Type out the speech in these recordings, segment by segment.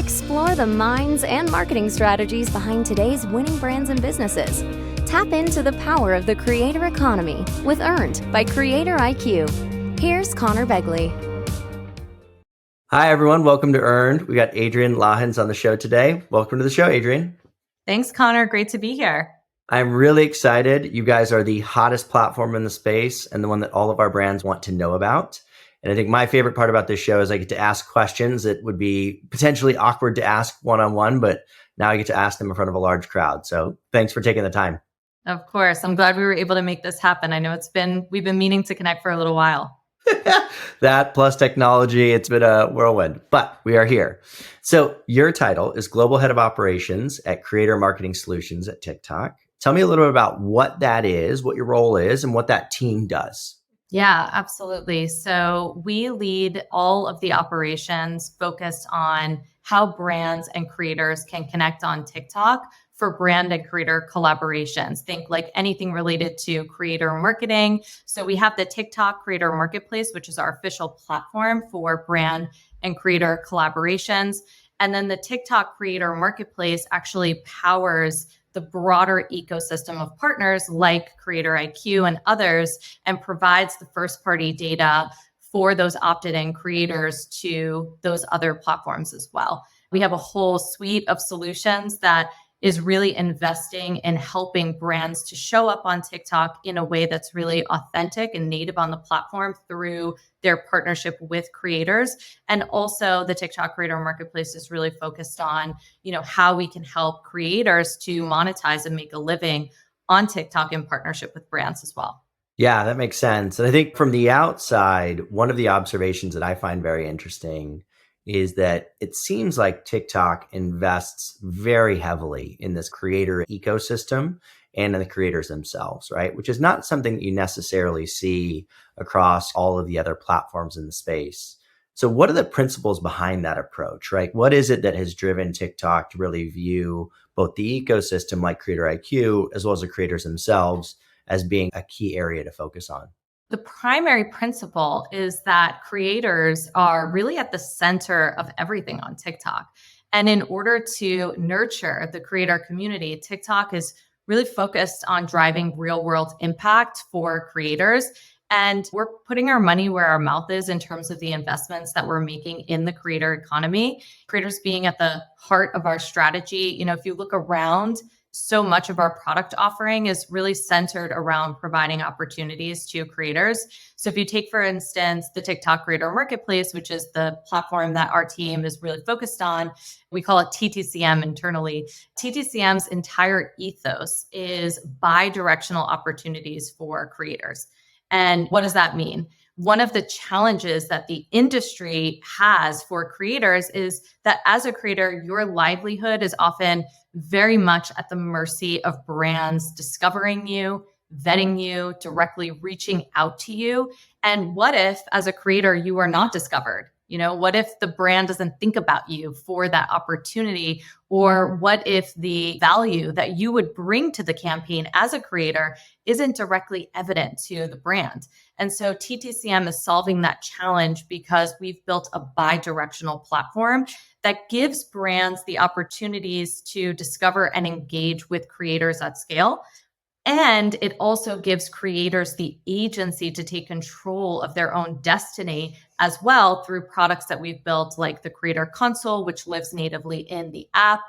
Explore the minds and marketing strategies behind today's winning brands and businesses. Tap into the power of the creator economy with Earned by CreatorIQ. Here's Conor Begley. Hi, everyone. Welcome to Earned. We got Adrienne Lahens on the show today. Welcome to the show, Adrienne. Thanks, Conor. Great to be here. I'm really excited. You guys are the hottest platform in the space and the one that all of our brands want to know about. And I think my favorite part about this show is I get to ask questions that would be potentially awkward to ask one-on-one, but now I get to ask them in front of a large crowd. So thanks for taking the time. Of course. I'm glad we were able to make this happen. I know we've been meaning to connect for a little while. That plus technology, it's been a whirlwind, but we are here. So your title is Global Head of Operations at Creator Marketing Solutions at TikTok. Tell me a little bit about what that is, what your role is, and what that team does. Yeah, absolutely. So we lead all of the operations focused on how brands and creators can connect on TikTok for brand and creator collaborations. Think like anything related to creator marketing. So we have the TikTok Creator Marketplace, which is our official platform for brand and creator collaborations. And then the TikTok Creator Marketplace actually powers the broader ecosystem of partners like CreatorIQ and others, and provides the first-party data for those opted-in creators to those other platforms as well. We have a whole suite of solutions that is really investing in helping brands to show up on TikTok in a way that's really authentic and native on the platform through their partnership with creators. And also the TikTok Creator Marketplace is really focused on, how we can help creators to monetize and make a living on TikTok in partnership with brands as well. Yeah, that makes sense. And I think from the outside, one of the observations that I find very interesting is that it seems like TikTok invests very heavily in this creator ecosystem and in the creators themselves, right? Which is not something that you necessarily see across all of the other platforms in the space. So what are the principles behind that approach, right? What is it that has driven TikTok to really view both the ecosystem like CreatorIQ as well as the creators themselves as being a key area to focus on? The primary principle is that creators are really at the center of everything on TikTok. And in order to nurture the creator community, TikTok is really focused on driving real world impact for creators. And we're putting our money where our mouth is in terms of the investments that we're making in the creator economy, creators being at the heart of our strategy. If you look around, so much of our product offering is really centered around providing opportunities to creators. So if you take, for instance, the TikTok Creator Marketplace, which is the platform that our team is really focused on, we call it TTCM internally. TTCM's entire ethos is bi-directional opportunities for creators. And what does that mean? One of the challenges that the industry has for creators is that as a creator, your livelihood is often very much at the mercy of brands discovering you, vetting you, directly reaching out to you. And what if, as a creator, you are not discovered? What if the brand doesn't think about you for that opportunity? Or what if the value that you would bring to the campaign as a creator isn't directly evident to the brand? And so TTCM is solving that challenge because we've built a bi-directional platform that gives brands the opportunities to discover and engage with creators at scale. And it also gives creators the agency to take control of their own destiny as well through products that we've built, like the Creator Console, which lives natively in the app,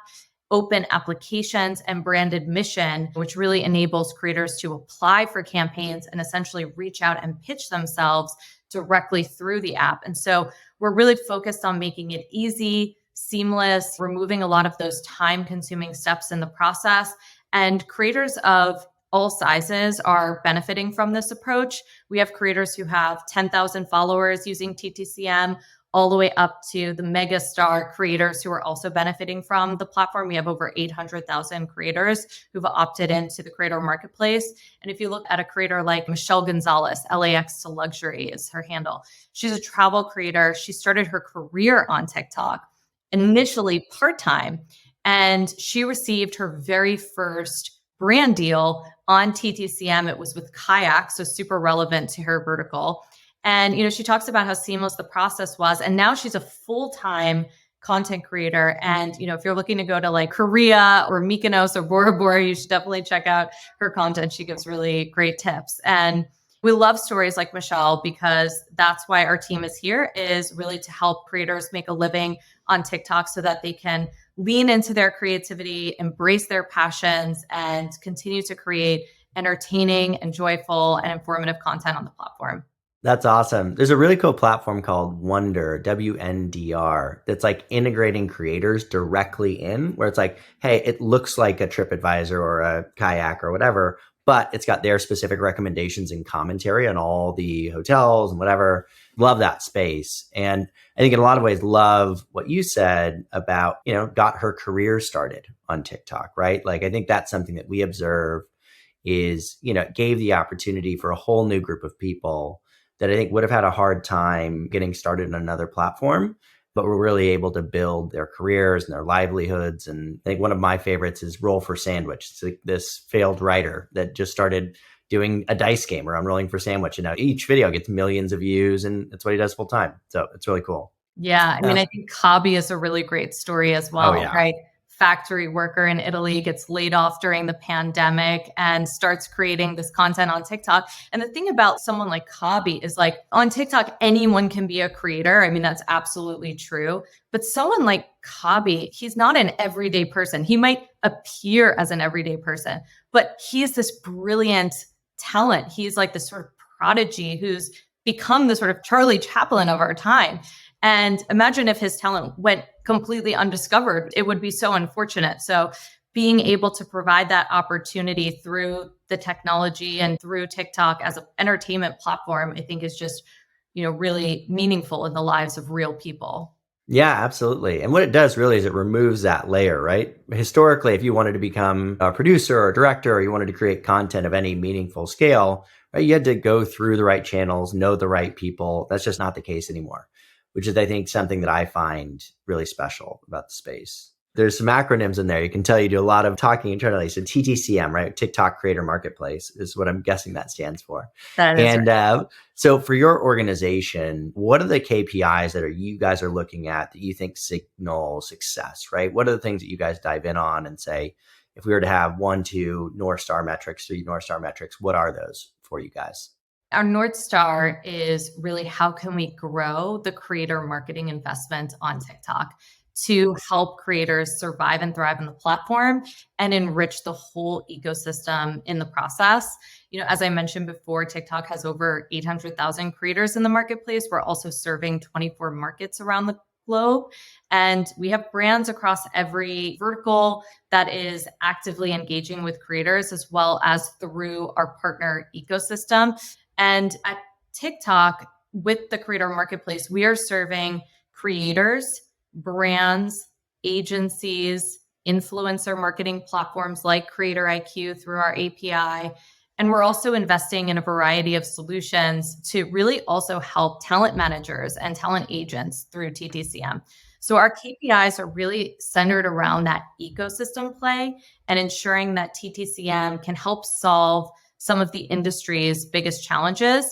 open applications, and brand admission, which really enables creators to apply for campaigns and essentially reach out and pitch themselves directly through the app. And so we're really focused on making it easy, seamless, removing a lot of those time-consuming steps in the process. And creators of all sizes are benefiting from this approach. We have creators who have 10,000 followers using TTCM, all the way up to the mega star creators who are also benefiting from the platform. We have over 800,000 creators who've opted into the Creator Marketplace. And if you look at a creator like Michelle Gonzalez, LAX to Luxury is her handle. She's a travel creator. She started her career on TikTok, initially part-time, and she received her very first brand deal on TTCM. It was with Kayak, so super relevant to her vertical. And, she talks about how seamless the process was. And now she's a full-time content creator. And, if you're looking to go to like Korea or Mykonos or Bora Bora, you should definitely check out her content. She gives really great tips. And we love stories like Michelle because that's why our team is here, is really to help creators make a living on TikTok so that they can lean into their creativity, embrace their passions, and continue to create entertaining and joyful and informative content on the platform. That's awesome. There's a really cool platform called Wonder, WNDR, that's like integrating creators directly in, where it's like, hey, it looks like a TripAdvisor or a Kayak or whatever, but it's got their specific recommendations and commentary on all the hotels and whatever. Love that space. And I think in a lot of ways, love what you said about, got her career started on TikTok, right? Like, I think that's something that we observe is, it gave the opportunity for a whole new group of people that I think would have had a hard time getting started on another platform, but were really able to build their careers and their livelihoods. And I think one of my favorites is Roll for Sandwich. It's like this failed writer that just started doing a dice game around rolling for sandwich. And now each video gets millions of views, and that's what he does full time. So it's really cool. Yeah. I mean, I think Kabi is a really great story as well, right? Factory worker in Italy gets laid off during the pandemic and starts creating this content on TikTok. And the thing about someone like Kabi is like on TikTok, anyone can be a creator. I mean, that's absolutely true. But someone like Kabi, he's not an everyday person. He might appear as an everyday person, but he's this brilliant talent. He's like this sort of prodigy who's become the sort of Charlie Chaplin of our time. And imagine if his talent went completely undiscovered. It would be so unfortunate. So being able to provide that opportunity through the technology and through TikTok as an entertainment platform, I think is just, really meaningful in the lives of real people. Yeah, absolutely. And what it does really is it removes that layer, right? Historically, if you wanted to become a producer or a director, or you wanted to create content of any meaningful scale, right, you had to go through the right channels, know the right people. That's just not the case anymore, which is, I think, something that I find really special about the space. There's some acronyms in there. You can tell you do a lot of talking internally. So TTCM, right? TikTok Creator Marketplace is what I'm guessing that stands for. That is right. So for your organization, what are the KPIs that you guys are looking at that you think signal success, right? What are the things that you guys dive in on and say, if we were to have 1, 2 North Star metrics, 3 North Star metrics, what are those for you guys? Our North Star is really how can we grow the creator marketing investment on TikTok to help creators survive and thrive on the platform and enrich the whole ecosystem in the process. As I mentioned before, TikTok has over 800,000 creators in the marketplace. We're also serving 24 markets around the globe. And we have brands across every vertical that is actively engaging with creators, as well as through our partner ecosystem. And at TikTok, with the creator marketplace, we are serving creators, brands, agencies, influencer marketing platforms like CreatorIQ through our API. And we're also investing in a variety of solutions to really also help talent managers and talent agents through TTCM. So our KPIs are really centered around that ecosystem play and ensuring that TTCM can help solve some of the industry's biggest challenges.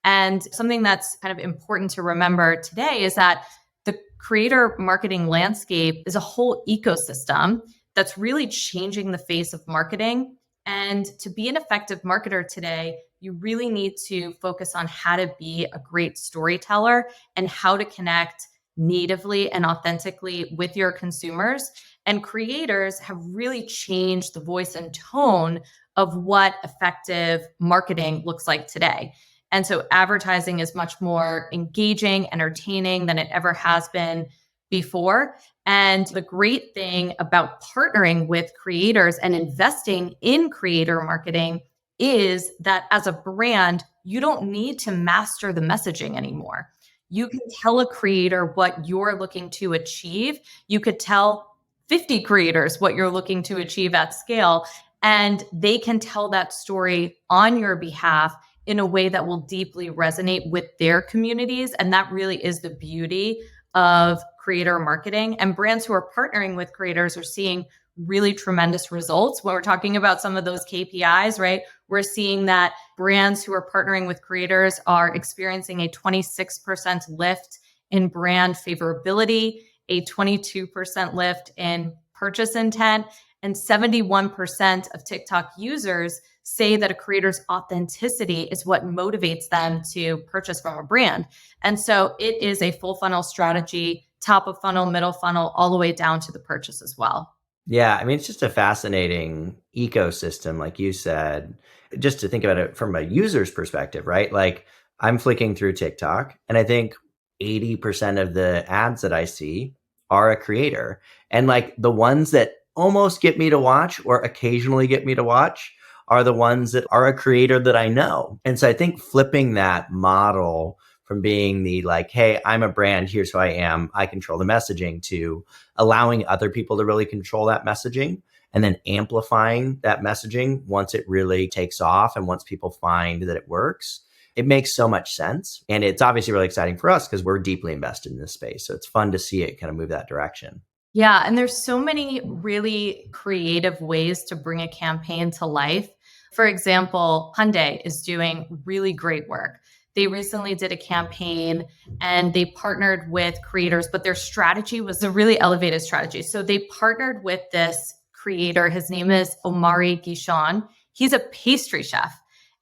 And something that's kind of important to remember today is that the creator marketing landscape is a whole ecosystem that's really changing the face of marketing. And to be an effective marketer today, you really need to focus on how to be a great storyteller and how to connect natively and authentically with your consumers. And creators have really changed the voice and tone of what effective marketing looks like today. And so advertising is much more engaging, entertaining than it ever has been before. And the great thing about partnering with creators and investing in creator marketing is that as a brand, you don't need to master the messaging anymore. You can tell a creator what you're looking to achieve. You could tell 50 creators what you're looking to achieve at scale, and they can tell that story on your behalf in a way that will deeply resonate with their communities. And that really is the beauty of creator marketing. And brands who are partnering with creators are seeing really tremendous results. When we're talking about some of those KPIs, right? We're seeing that brands who are partnering with creators are experiencing a 26% lift in brand favorability, a 22% lift in purchase intent, and 71% of TikTok users say that a creator's authenticity is what motivates them to purchase from a brand. And so it is a full funnel strategy, top of funnel, middle funnel, all the way down to the purchase as well. Yeah, I mean, it's just a fascinating ecosystem, like you said, just to think about it from a user's perspective, right? Like I'm flicking through TikTok and I think 80% of the ads that I see are a creator. And like the ones that almost get me to watch or occasionally get me to watch are the ones that are a creator that I know. And so I think flipping that model from being the like, hey, I'm a brand, here's who I am, I control the messaging, to allowing other people to really control that messaging and then amplifying that messaging once it really takes off and once people find that it works. It makes so much sense. And it's obviously really exciting for us because we're deeply invested in this space. So it's fun to see it kind of move that direction. Yeah, and there's so many really creative ways to bring a campaign to life. For example, Hyundai is doing really great work. They recently did a campaign and they partnered with creators, but their strategy was a really elevated strategy. So they partnered with this creator. His name is Omari Guichon. He's a pastry chef.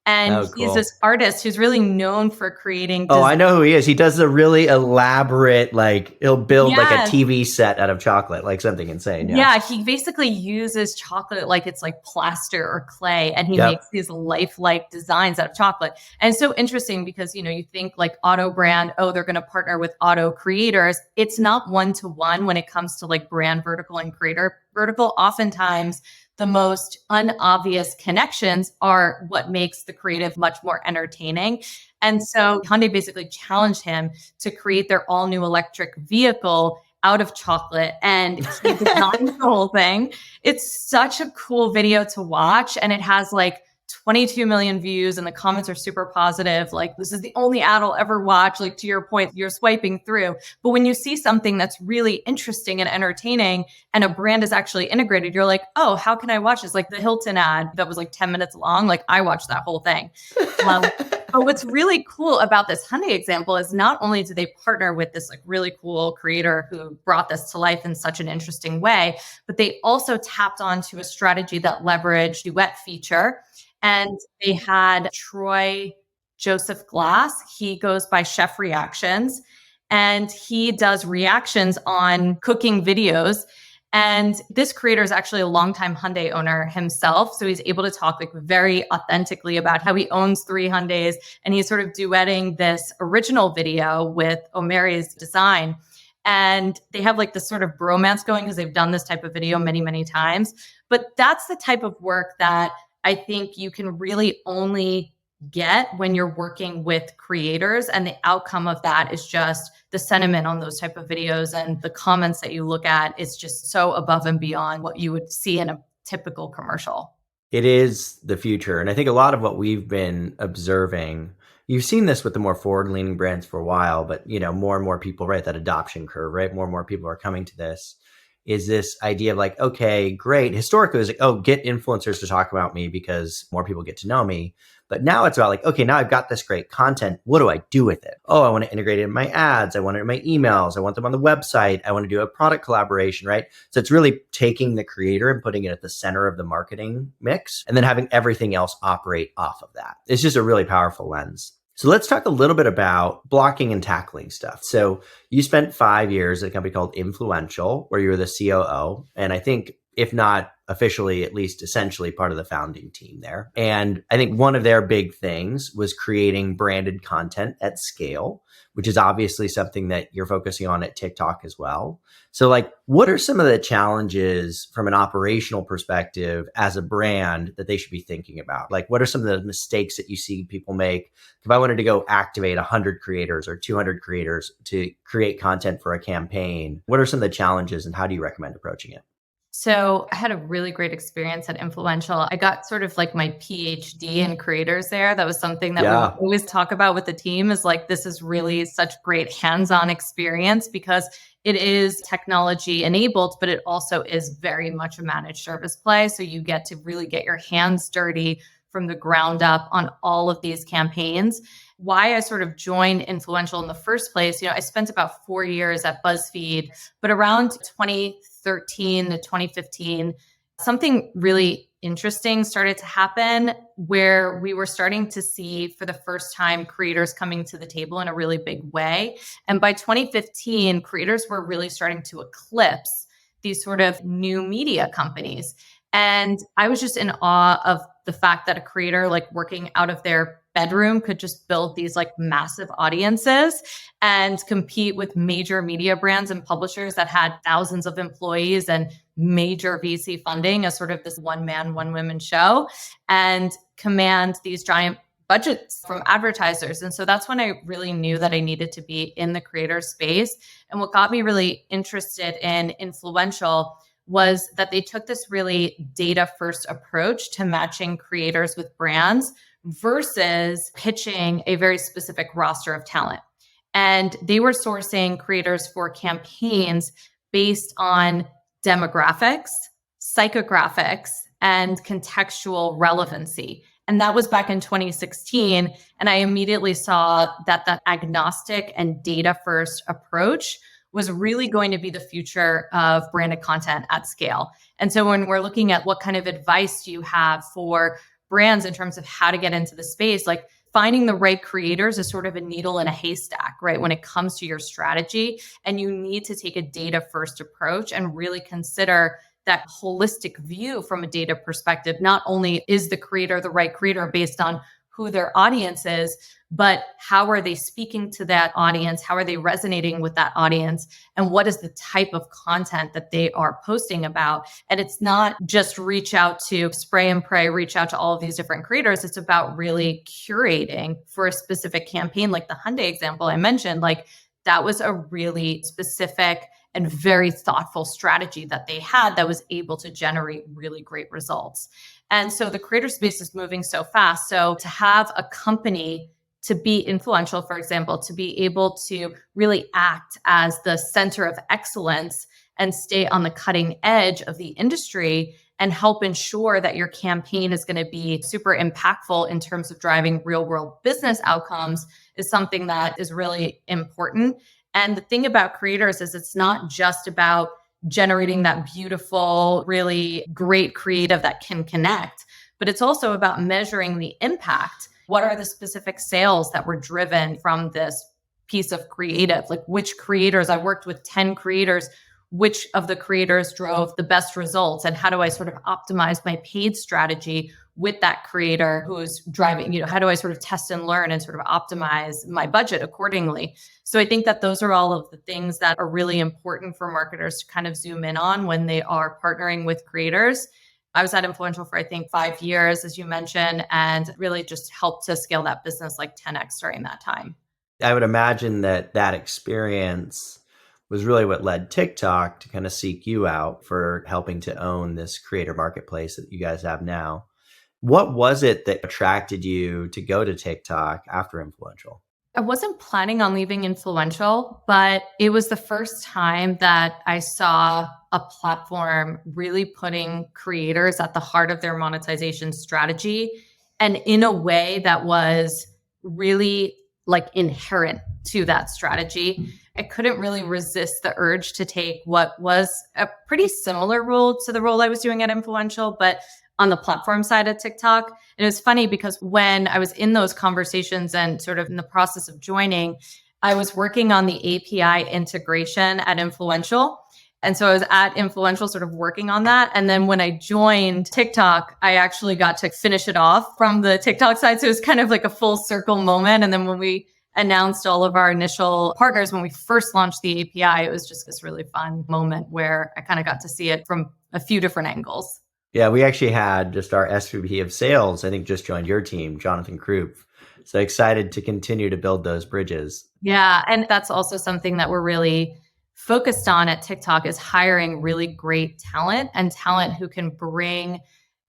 And he's this artist who's really known for creating. Oh, I know who he is. He does the really elaborate, like he'll build like a TV set out of chocolate, like something insane. Yeah, he basically uses chocolate like it's like plaster or clay, and he makes these lifelike designs out of chocolate. And it's so interesting because, you think like auto brand, oh, they're going to partner with auto creators. It's not one-to-one when it comes to like brand vertical and creator vertical. Oftentimes, the most unobvious connections are what makes the creative much more entertaining. And so Hyundai basically challenged him to create their all new electric vehicle out of chocolate, and he designed the whole thing. It's such a cool video to watch, and it has like 22 million views and the comments are super positive. Like, this is the only ad I'll ever watch. Like, to your point, you're swiping through. But when you see something that's really interesting and entertaining and a brand is actually integrated, you're like, oh, how can I watch this? Like the Hilton ad that was like 10 minutes long. Like, I watched that whole thing. But what's really cool about this Hyundai example is not only did they partner with this like really cool creator who brought this to life in such an interesting way, but they also tapped onto a strategy that leveraged duet feature. And they had Troy Joseph Glass. He goes by Chef Reactions, and he does reactions on cooking videos. And this creator is actually a longtime Hyundai owner himself. So he's able to talk like very authentically about how he owns 3 Hyundais. And he's sort of duetting this original video with Omari's design. And they have like this sort of bromance going because they've done this type of video many, many times. But that's the type of work that I think you can really only get when you're working with creators. And the outcome of that is just the sentiment on those type of videos, and the comments that you look at is just so above and beyond what you would see in a typical commercial. It is the future. And I think a lot of what we've been observing, you've seen this with the more forward-leaning brands for a while, but more and more people, right, that adoption curve, right? More and more people are coming to this. Is this idea of like, okay, great. Historically, it was like, oh, get influencers to talk about me because more people get to know me. But now it's about like, okay, now I've got this great content. What do I do with it? Oh, I want to integrate it in my ads. I want it in my emails. I want them on the website. I want to do a product collaboration, right? So it's really taking the creator and putting it at the center of the marketing mix and then having everything else operate off of that. It's just a really powerful lens. So let's talk a little bit about blocking and tackling stuff. So you spent 5 years at a company called Influential, where you were the COO. And I think, if not officially, at least essentially part of the founding team there. And I think one of their big things was creating branded content at scale, which is obviously something that you're focusing on at TikTok as well. So like, what are some of the challenges from an operational perspective as a brand that they should be thinking about? Like, what are some of the mistakes that you see people make? If I wanted to go activate 100 creators or 200 creators to create content for a campaign, what are some of the challenges and how do you recommend approaching it? So I had a really great experience at Influential. I got sort of like my PhD in creators there. That was something that we always talk about with the team, is like, this is really such great hands-on experience because it is technology enabled, but it also is very much a managed service play. So you get to really get your hands dirty from the ground up on all of these campaigns. why I sort of joined Influential in the first place. I spent about 4 years at BuzzFeed, but around 2013 to 2015, something really interesting started to happen where we were starting to see for the first time creators coming to the table in a really big way. And by 2015, creators were really starting to eclipse these sort of new media companies. And I was just in awe of the fact that a creator like working out of their bedroom could just build these like massive audiences and compete with major media brands and publishers that had thousands of employees and major VC funding as sort of this one man, one woman show, and command these giant budgets from advertisers. And so that's when I really knew that I needed to be in the creator space. And what got me really interested in Influential was that they took this really data first approach to matching creators with brands versus pitching a very specific roster of talent. And they were sourcing creators for campaigns based on demographics, psychographics, and contextual relevancy. And that was back in 2016. And I immediately saw that the agnostic and data first approach was really going to be the future of branded content at scale. And so when we're looking at what kind of advice do you have for brands in terms of how to get into the space, like finding the right creators is sort of a needle in a haystack, right? When it comes to your strategy, and you need to take a data first approach and really consider that holistic view from a data perspective. Not only is the creator the right creator based on who their audience is, but how are they speaking to that audience? How are they resonating with that audience? And what is the type of content that they are posting about? And it's not just reach out to spray and pray, reach out to all of these different creators. It's about really curating for a specific campaign. Like the Hyundai example I mentioned, like that was a really specific and very thoughtful strategy that they had that was able to generate really great results. And so the creator space is moving so fast. So to have a company to be influential, for example, to be able to really act as the center of excellence and stay on the cutting edge of the industry and help ensure that your campaign is going to be super impactful in terms of driving real world business outcomes is something that is really important. And the thing about creators is it's not just about generating that beautiful, really great creative that can connect, but it's also about measuring the impact. What are the specific sales that were driven from this piece of creative? Like which creators, I worked with 10 creators, which of the creators drove the best results? And how do I sort of optimize my paid strategy with that creator who is driving, how do I sort of test and learn and sort of optimize my budget accordingly? So I think that those are all of the things that are really important for marketers to kind of zoom in on when they are partnering with creators. I was at Influential for, I think, 5 years, as you mentioned, and really just helped to scale that business like 10x during that time. I would imagine that experience was really what led TikTok to kind of seek you out for helping to own this creator marketplace that you guys have now. What was it that attracted you to go to TikTok after Influential? I wasn't planning on leaving Influential, but it was the first time that I saw a platform really putting creators at the heart of their monetization strategy, and in a way that was really like inherent to that strategy. I couldn't really resist the urge to take what was a pretty similar role to the role I was doing at Influential, but on the platform side of TikTok. And it was funny because when I was in those conversations and sort of in the process of joining, I was working on the API integration at Influential. And so I was at Influential sort of working on that. And then when I joined TikTok, I actually got to finish it off from the TikTok side. So it was kind of like a full circle moment. And then when we announced all of our initial partners, when we first launched the API, it was just this really fun moment where I kind of got to see it from a few different angles. Yeah, we actually had just our SVP of sales, I think just joined your team, Jonathan Krupp. So excited to continue to build those bridges. Yeah. And that's also something that we're really focused on at TikTok is hiring really great talent and talent who can bring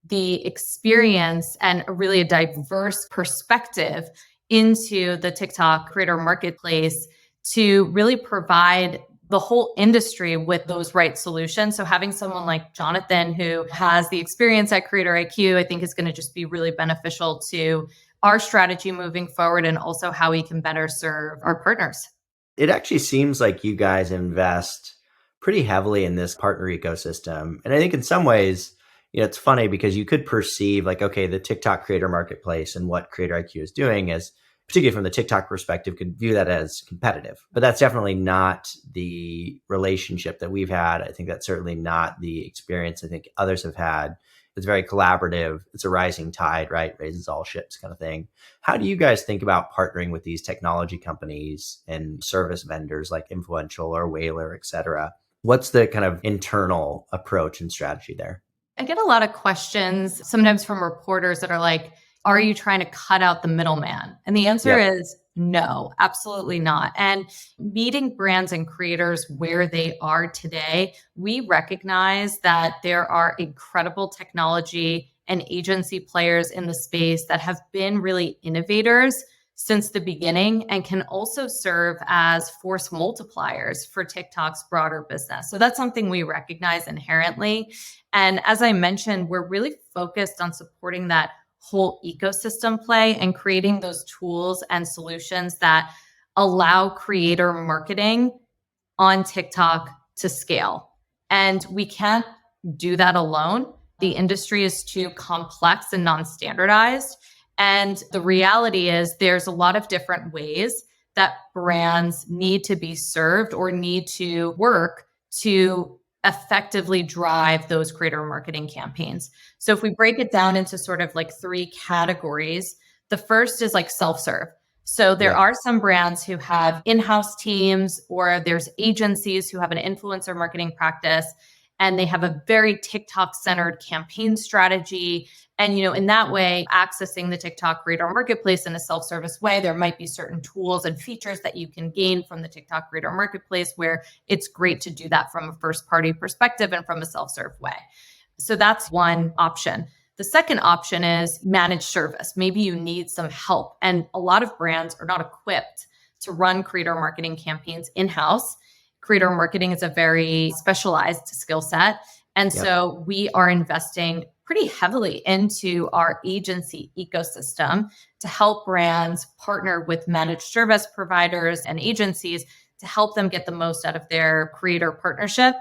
the experience and really a diverse perspective into the TikTok creator marketplace to really provide the whole industry with those right solutions. So having someone like Jonathan who has the experience at CreatorIQ, I think is going to just be really beneficial to our strategy moving forward and also how we can better serve our partners. It actually seems like you guys invest pretty heavily in this partner ecosystem. And I think in some ways, it's funny because you could perceive like, okay, the TikTok creator marketplace and what CreatorIQ is doing is, particularly from the TikTok perspective, could view that as competitive. But that's definitely not the relationship that we've had. I think that's certainly not the experience I think others have had. It's very collaborative. It's a rising tide, right? Raises all ships kind of thing. How do you guys think about partnering with these technology companies and service vendors like Influential or Whaler, et cetera? What's the kind of internal approach and strategy there? I get a lot of questions sometimes from reporters that are like, are you trying to cut out the middleman? And the answer is no, absolutely not. And meeting brands and creators where they are today, we recognize that there are incredible technology and agency players in the space that have been really innovators since the beginning and can also serve as force multipliers for TikTok's broader business. So that's something we recognize inherently. And as I mentioned, we're really focused on supporting that whole ecosystem play and creating those tools and solutions that allow creator marketing on TikTok to scale. And we can't do that alone. The industry is too complex and non-standardized. And the reality is there's a lot of different ways that brands need to be served or need to work to effectively drive those creator marketing campaigns. So if we break it down into sort of like three categories, the first is like self-serve. So there are some brands who have in-house teams, or there's agencies who have an influencer marketing practice, and they have a very TikTok-centered campaign strategy. And, in that way, accessing the TikTok creator marketplace in a self-service way, there might be certain tools and features that you can gain from the TikTok creator marketplace where it's great to do that from a first-party perspective and from a self-serve way. So that's one option. The second option is managed service. Maybe you need some help. And a lot of brands are not equipped to run creator marketing campaigns in-house. Creator marketing is a very specialized skill set. And so we are investing pretty heavily into our agency ecosystem to help brands partner with managed service providers and agencies to help them get the most out of their creator partnership.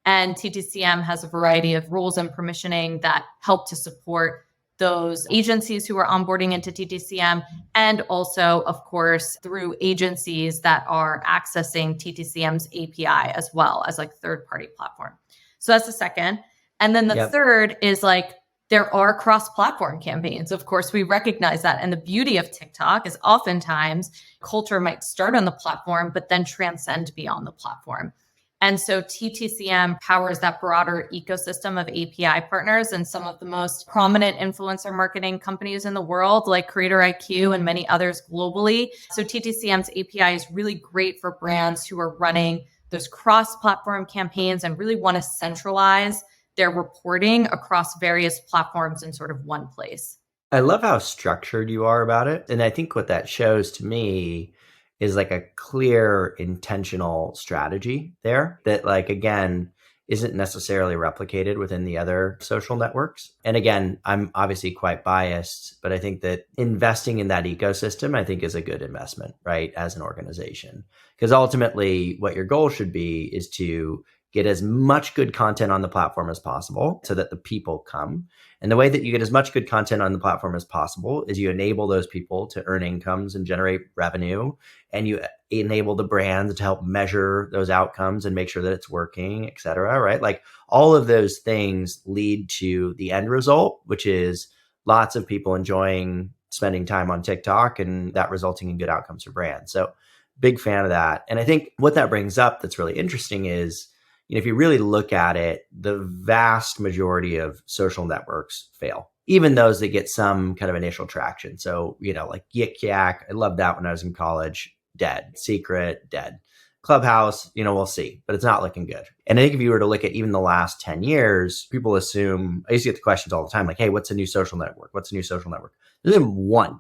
And TTCM has a variety of rules and permissioning that help to support those agencies who are onboarding into TTCM, and also, of course, through agencies that are accessing TTCM's API as well as like third-party platform. So that's the second. And then the third is like, there are cross-platform campaigns. Of course, we recognize that. And the beauty of TikTok is oftentimes culture might start on the platform, but then transcend beyond the platform. And so TTCM powers that broader ecosystem of API partners, and some of the most prominent influencer marketing companies in the world, like CreatorIQ and many others globally. So TTCM's API is really great for brands who are running those cross-platform campaigns and really want to centralize their reporting across various platforms in sort of one place. I love how structured you are about it. And I think what that shows to me is like a clear intentional strategy there that, like, again, isn't necessarily replicated within the other social networks. And again, I'm obviously quite biased, but I think that investing in that ecosystem, I think, is a good investment, right? As an organization, because ultimately what your goal should be is to get as much good content on the platform as possible so that the people come. And the way that you get as much good content on the platform as possible is you enable those people to earn incomes and generate revenue. And you enable the brands to help measure those outcomes and make sure that it's working, et cetera, right? Like all of those things lead to the end result, which is lots of people enjoying spending time on TikTok and that resulting in good outcomes for brands. So big fan of that. And I think what that brings up that's really interesting is, if you really look at it, the vast majority of social networks fail, even those that get some kind of initial traction. So, like Yik Yak, I loved that when I was in college, dead. Secret, dead. Clubhouse, we'll see, but it's not looking good. And I think if you were to look at even the last 10 years, people assume, I used to get the questions all the time, like, hey, what's a new social network? What's a new social network? There's been one,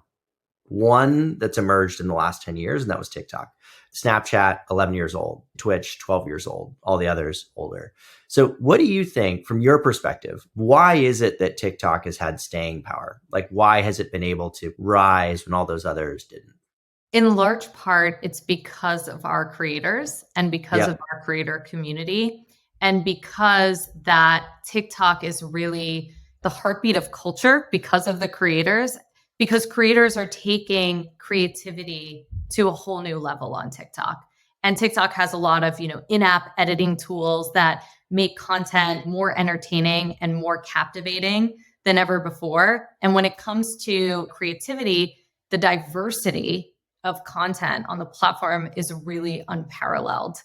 one that's emerged in the last 10 years, and that was TikTok. Snapchat, 11 years old, Twitch, 12 years old, all the others older. So what do you think from your perspective? Why is it that TikTok has had staying power? Like, why has it been able to rise when all those others didn't? In large part, it's because of our creators and because of our creator community, and because that TikTok is really the heartbeat of culture because of the creators, because creators are taking creativity to a whole new level on TikTok. And TikTok has a lot of, in-app editing tools that make content more entertaining and more captivating than ever before. And when it comes to creativity, the diversity of content on the platform is really unparalleled.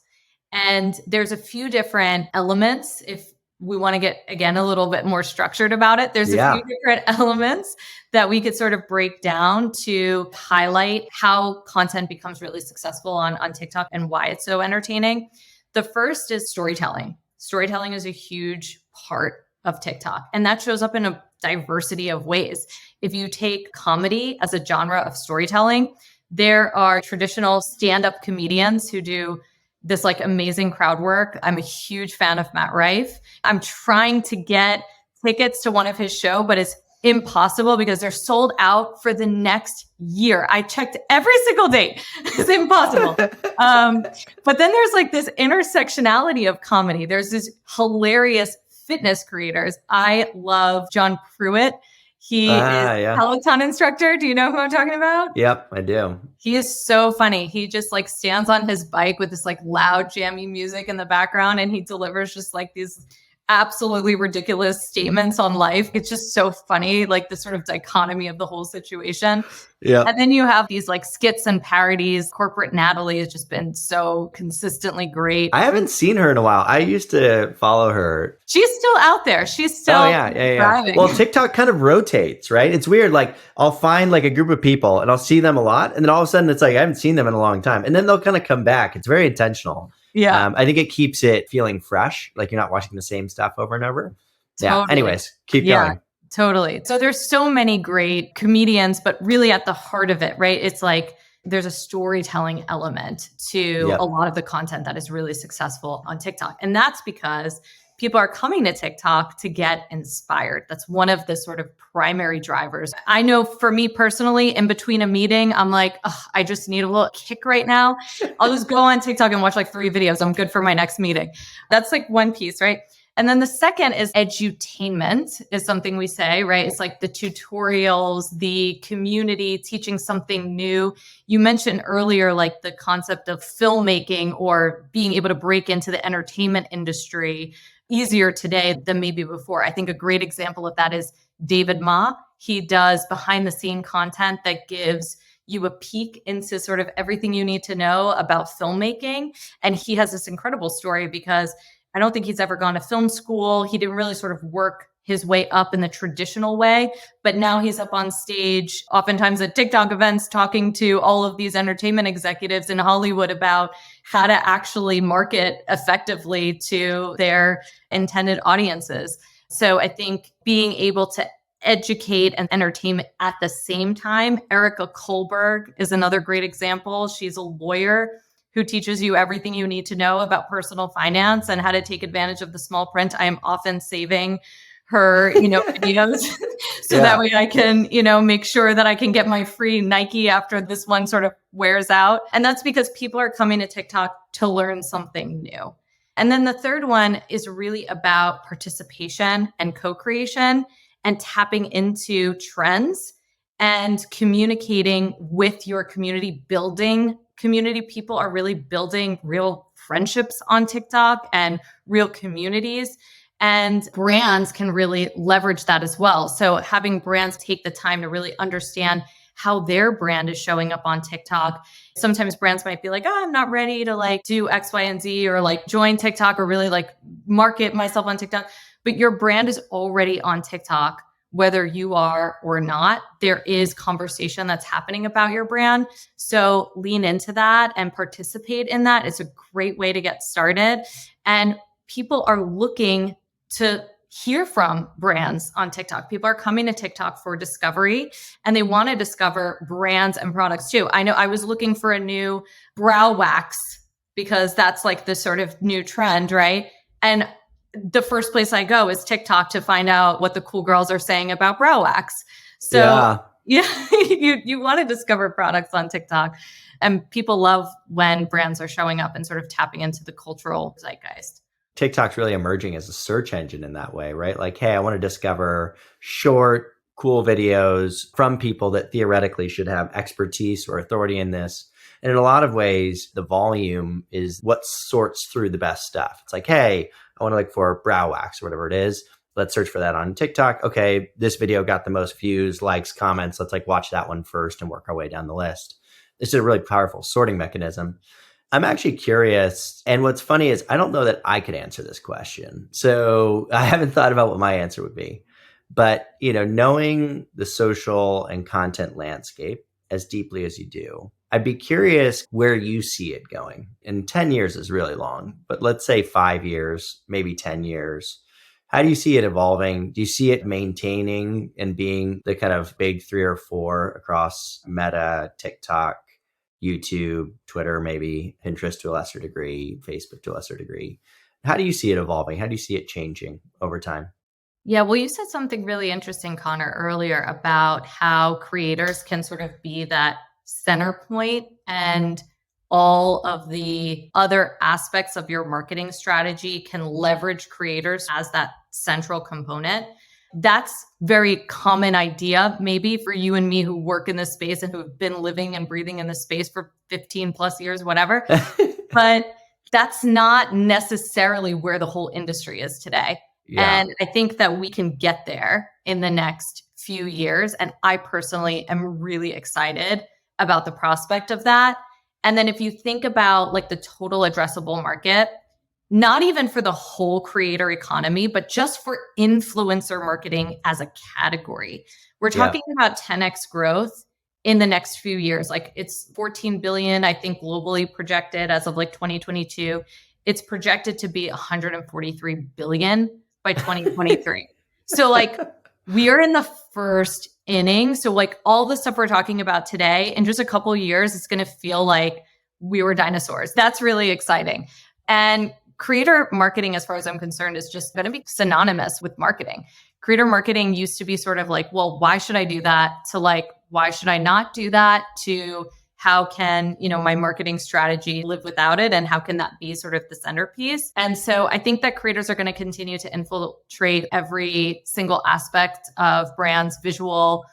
And there's a few different elements. If we want to get, again, a little bit more structured about it, there's a few different elements that we could sort of break down to highlight how content becomes really successful on TikTok and why it's so entertaining. The first is storytelling. Storytelling is a huge part of TikTok, and that shows up in a diversity of ways. If you take comedy as a genre of storytelling, there are traditional stand-up comedians who do this like amazing crowd work. I'm a huge fan of Matt Rife. I'm trying to get tickets to one of his show, but it's impossible because they're sold out for the next year. I checked every single date. It's impossible. But then there's like this intersectionality of comedy. There's this hilarious fitness creators. I love John Pruitt. He is a Peloton instructor. Do you know who I'm talking about? Yep, I do. He is so funny. He just like stands on his bike with this like loud jammy music in the background, and he delivers just like these absolutely ridiculous statements on life. It's just so funny, like the sort of dichotomy of the whole situation. Yeah. And then you have these like skits and parodies. Corporate Natalie has just been so consistently great. I haven't seen her in a while. I used to follow her. She's still out there. She's still thriving. Well, TikTok kind of rotates, right? It's weird. Like I'll find like a group of people and I'll see them a lot. And then all of a sudden it's like, I haven't seen them in a long time. And then they'll kind of come back. It's very intentional. Yeah. I think it keeps it feeling fresh. Like you're not watching the same stuff over and over. Totally. Yeah. Anyways, keep going. Totally. So there's so many great comedians, but really at the heart of it, right? It's like there's a storytelling element to a lot of the content that is really successful on TikTok. And that's because people are coming to TikTok to get inspired. That's one of the sort of primary drivers. I know for me personally, in between a meeting, I'm like, I just need a little kick right now. I'll just go on TikTok and watch like 3 videos. I'm good for my next meeting. That's like one piece, right? And then the second is edutainment is something we say, right? It's like the tutorials, the community teaching something new. You mentioned earlier, like the concept of filmmaking or being able to break into the entertainment industry easier today than maybe before. I think a great example of that is David Ma. He does behind the scene content that gives you a peek into sort of everything you need to know about filmmaking. And he has this incredible story because I don't think he's ever gone to film school. He didn't really sort of work his way up in the traditional way, but now he's up on stage, oftentimes at TikTok events, talking to all of these entertainment executives in Hollywood about how to actually market effectively to their intended audiences. So I think being able to educate and entertain at the same time. Erica Kohlberg is another great example. She's a lawyer who teaches you everything you need to know about personal finance and how to take advantage of the small print. I am often saving her, videos so that way I can, make sure that I can get my free Nike after this one sort of wears out. And that's because people are coming to TikTok to learn something new. And then the third one is really about participation and co-creation and tapping into trends and communicating with your community, building community. People are really building real friendships on TikTok and real communities. And brands can really leverage that as well. So having brands take the time to really understand how their brand is showing up on TikTok. Sometimes brands might be like, I'm not ready to do X, Y, and Z or join TikTok or really market myself on TikTok. But your brand is already on TikTok, whether you are or not. There is conversation that's happening about your brand. So lean into that and participate in that. It's a great way to get started. And people are looking to hear from brands on TikTok. People are coming to TikTok for discovery, and they want to discover brands and products too. I know I was looking for a new brow wax because that's like the sort of new trend, right? And the first place I go is TikTok to find out what the cool girls are saying about brow wax. So yeah, you want to discover products on TikTok, and people love when brands are showing up and sort of tapping into the cultural zeitgeist. TikTok's really emerging as a search engine in that way, right? Like, hey, I want to discover short, cool videos from people that theoretically should have expertise or authority in this. And in a lot of ways, the volume is what sorts through the best stuff. It's like, hey, I want to look for brow wax or whatever it is. Let's search for that on TikTok. Okay, this video got the most views, likes, comments. Let's like watch that one first and work our way down the list. This is a really powerful sorting mechanism. I'm actually curious. And what's funny is I don't know that I could answer this question. So I haven't thought about what my answer would be. But, knowing the social and content landscape as deeply as you do, I'd be curious where you see it going. And 10 years is really long, but let's say 5 years, maybe 10 years. How do you see it evolving? Do you see it maintaining and being the kind of big 3 or 4 across Meta, TikTok, YouTube, Twitter, maybe Pinterest to a lesser degree, Facebook to a lesser degree? How do you see it evolving? How do you see it changing over time? Yeah, well, you said something really interesting, Conor, earlier about how creators can sort of be that center point, and all of the other aspects of your marketing strategy can leverage creators as that central component. That's very common idea, maybe for you and me who work in this space and who have been living and breathing in this space for 15 plus years, whatever. But that's not necessarily where the whole industry is today. Yeah. And I think that we can get there in the next few years. And I personally am really excited about the prospect of that. And then if you think about like the total addressable market, not even for the whole creator economy, but just for influencer marketing as a category, we're talking about 10x growth in the next few years. Like it's 14 billion, I think, globally projected as of like 2022. It's projected to be 143 billion by 2023. So like we are in the first inning. So like all the stuff we're talking about today, in just a couple of years, it's going to feel like we were dinosaurs. That's really exciting. And creator marketing, as far as I'm concerned, is just going to be synonymous with marketing. Creator marketing used to be sort of like, well, why should I do that? To like, why should I not do that? To how can, my marketing strategy live without it? And how can that be sort of the centerpiece? And so I think that creators are going to continue to infiltrate every single aspect of brands' visual,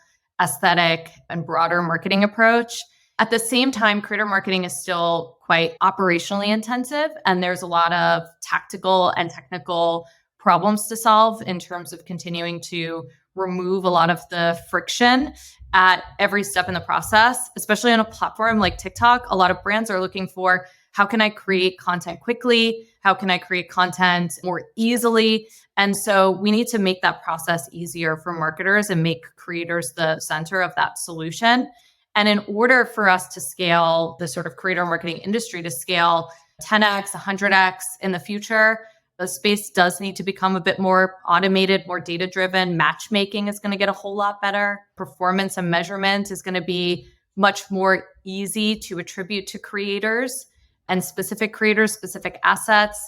aesthetic, and broader marketing approach. At the same time, creator marketing is still quite operationally intensive, and there's a lot of tactical and technical problems to solve in terms of continuing to remove a lot of the friction at every step in the process, especially on a platform like TikTok. A lot of brands are looking for, how can I create content quickly? How can I create content more easily? And so we need to make that process easier for marketers and make creators the center of that solution. And in order for us to scale the sort of creator marketing industry to scale 10x, 100x in the future, the space does need to become a bit more automated, more data-driven. Matchmaking is going to get a whole lot better. Performance and measurement is going to be much more easy to attribute to creators and specific creators, specific assets.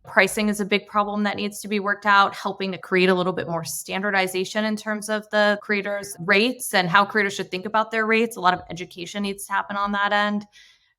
Pricing is a big problem that needs to be worked out, helping to create a little bit more standardization in terms of the creators' rates and how creators should think about their rates. A lot of education needs to happen on that end.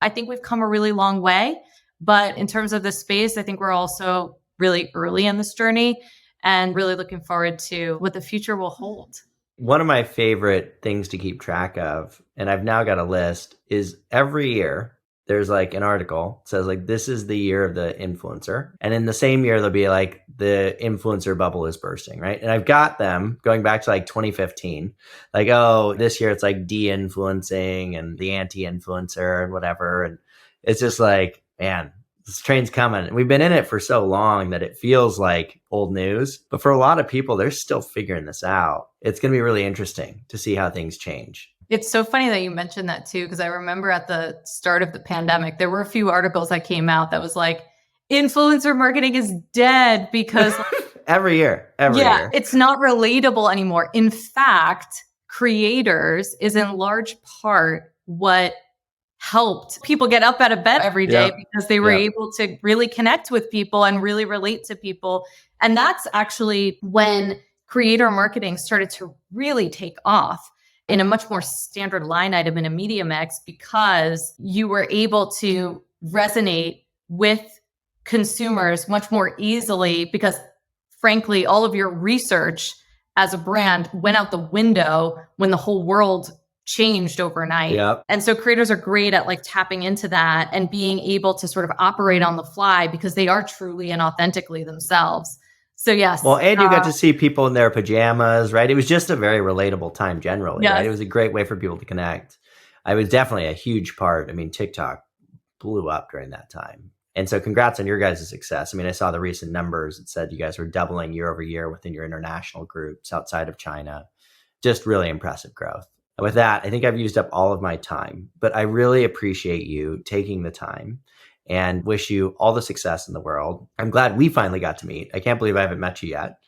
I think we've come a really long way, but in terms of the space, I think we're also really early in this journey and really looking forward to what the future will hold. One of my favorite things to keep track of, and I've now got a list, is every year there's like an article that says like, this is the year of the influencer. And in the same year, there'll be like the influencer bubble is bursting, right? And I've got them going back to like 2015, like, oh, this year it's like de-influencing and the anti-influencer and whatever. And it's just like, man, this train's coming. And we've been in it for so long that it feels like old news. But for a lot of people, they're still figuring this out. It's going to be really interesting to see how things change. It's so funny that you mentioned that too, because I remember at the start of the pandemic, there were a few articles that came out that was like, influencer marketing is dead because every year. It's not relatable anymore. In fact, creators is in large part what helped people get up out of bed every day because they were able to really connect with people and really relate to people. And that's actually when creator marketing started to really take off in a much more standard line item in a media mix, because you were able to resonate with consumers much more easily, because frankly, all of your research as a brand went out the window when the whole world changed overnight. Yep. And so creators are great at like tapping into that and being able to sort of operate on the fly because they are truly and authentically themselves. So yes. Well, and you got to see people in their pajamas, right? It was just a very relatable time generally, right? It was a great way for people to connect. I was definitely a huge part. I mean, TikTok blew up during that time. And so congrats on your guys' success. I mean, I saw the recent numbers. It said you guys were doubling year over year within your international groups outside of China. Just really impressive growth. And with that, I think I've used up all of my time, but I really appreciate you taking the time and wish you all the success in the world. I'm glad we finally got to meet. I can't believe I haven't met you yet,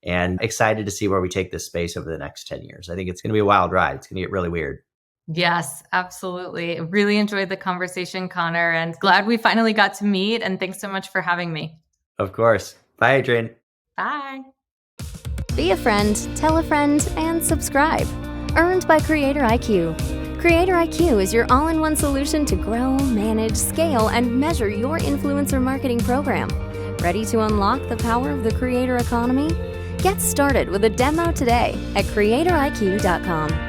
and excited to see where we take this space over the next 10 years. I think it's going to be a wild ride. It's going to get really weird. Yes, absolutely. Really enjoyed the conversation, Conor, and glad we finally got to meet. And thanks so much for having me. Of course. Bye, Adrienne. Bye. Be a friend, tell a friend, and subscribe. Earned by CreatorIQ. CreatorIQ is your all-in-one solution to grow, manage, scale, and measure your influencer marketing program. Ready to unlock the power of the creator economy? Get started with a demo today at CreatorIQ.com.